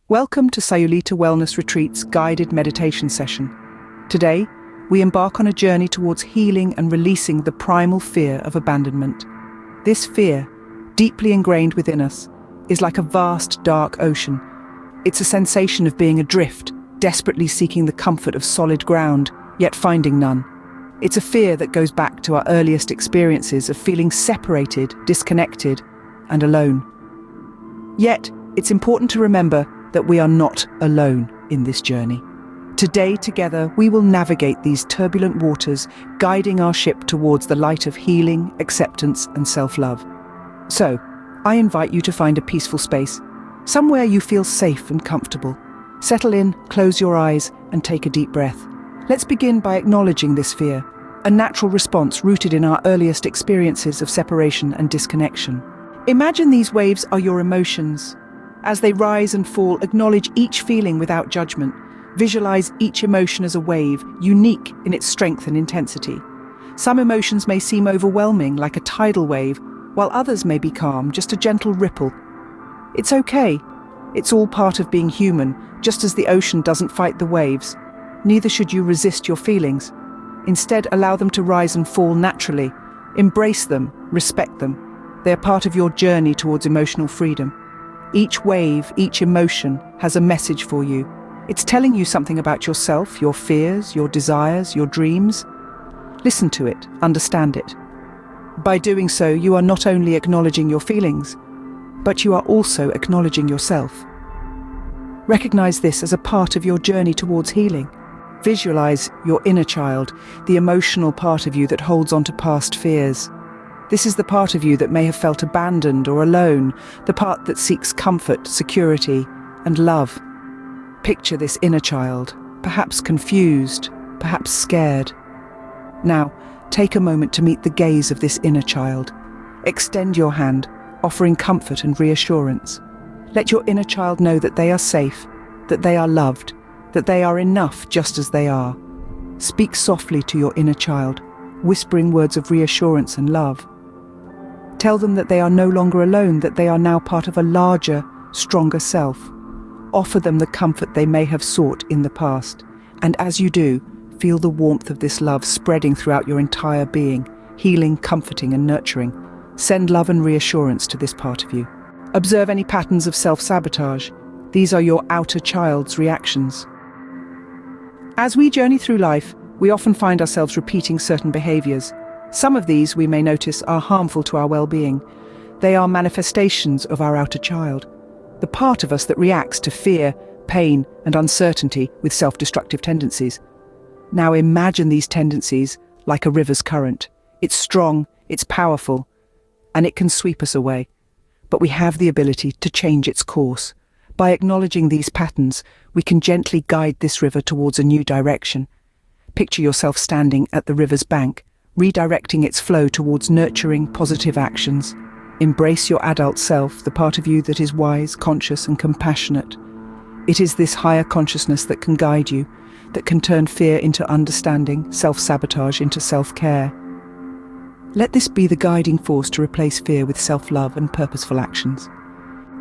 Welcome to Sayulita Wellness Retreat's guided meditation session. Today, we embark on a journey towards healing and releasing the primal fear of abandonment. This fear, deeply ingrained within us, is like a vast, dark ocean. It's a sensation of being adrift, desperately seeking the comfort of solid ground, yet finding none. It's a fear that goes back to our earliest experiences of feeling separated, disconnected, and alone. Yet, it's important to remember that we are not alone in this journey. Today, together, we will navigate these turbulent waters, guiding our ship towards the light of healing, acceptance, and self-love. So, I invite you to find a peaceful space, somewhere you feel safe and comfortable. Settle in, close your eyes, and take a deep breath. Let's begin by acknowledging this fear, a natural response rooted in our earliest experiences of separation and disconnection. Imagine these waves are your emotions. As they rise and fall, acknowledge each feeling without judgment. Visualize each emotion as a wave, unique in its strength and intensity. Some emotions may seem overwhelming, like a tidal wave, while others may be calm, just a gentle ripple. It's okay. It's all part of being human. Just as the ocean doesn't fight the waves, neither should you resist your feelings. Instead, allow them to rise and fall naturally. Embrace them, respect them. They are part of your journey towards emotional freedom. Each wave, each emotion has a message for you. It's telling you something about yourself, your fears, your desires, your dreams. Listen to it, understand it. By doing so, you are not only acknowledging your feelings, but you are also acknowledging yourself. Recognize this as a part of your journey towards healing. Visualize your inner child, the emotional part of you that holds on to past fears. This is the part of you that may have felt abandoned or alone, the part that seeks comfort, security, and love. Picture this inner child, perhaps confused, perhaps scared. Now, take a moment to meet the gaze of this inner child. Extend your hand, offering comfort and reassurance. Let your inner child know that they are safe, that they are loved, that they are enough just as they are. Speak softly to your inner child, whispering words of reassurance and love. Tell them that they are no longer alone, that they are now part of a larger, stronger self. Offer them the comfort they may have sought in the past. And as you do, feel the warmth of this love spreading throughout your entire being, healing, comforting, and nurturing. Send love and reassurance to this part of you. Observe any patterns of self-sabotage. These are your outer child's reactions. As we journey through life, we often find ourselves repeating certain behaviors. Some of these, we may notice, are harmful to our well-being. They are manifestations of our outer child, the part of us that reacts to fear, pain, and uncertainty with self-destructive tendencies. Now imagine these tendencies like a river's current. It's strong, it's powerful, and it can sweep us away. But we have the ability to change its course. By acknowledging these patterns, we can gently guide this river towards a new direction. Picture yourself standing at the river's bank, redirecting its flow towards nurturing, positive actions. Embrace your adult self, the part of you that is wise, conscious, and compassionate. It is this higher consciousness that can guide you, that can turn fear into understanding, self-sabotage into self-care. Let this be the guiding force to replace fear with self-love and purposeful actions.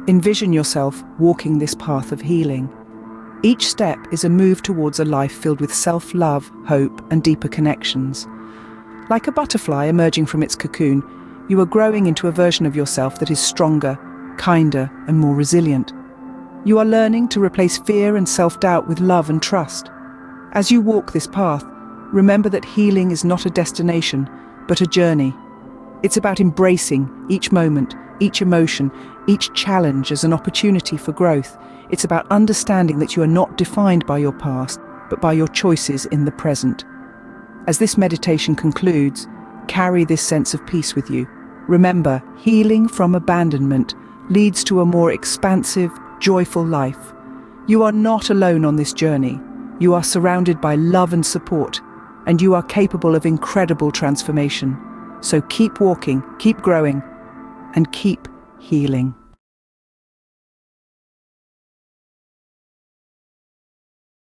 Envision yourself walking this path of healing. Each step is a move towards a life filled with self-love, hope, and deeper connections. Like a butterfly emerging from its cocoon, you are growing into a version of yourself that is stronger, kinder, and more resilient. You are learning to replace fear and self-doubt with love and trust. As you walk this path, remember that healing is not a destination, but a journey. It's about embracing each moment, each emotion, each challenge as an opportunity for growth. It's about understanding that you are not defined by your past, but by your choices in the present. As this meditation concludes, carry this sense of peace with you. Remember, healing from abandonment leads to a more expansive, joyful life. You are not alone on this journey. You are surrounded by love and support, and you are capable of incredible transformation. So keep walking, keep growing, and keep healing.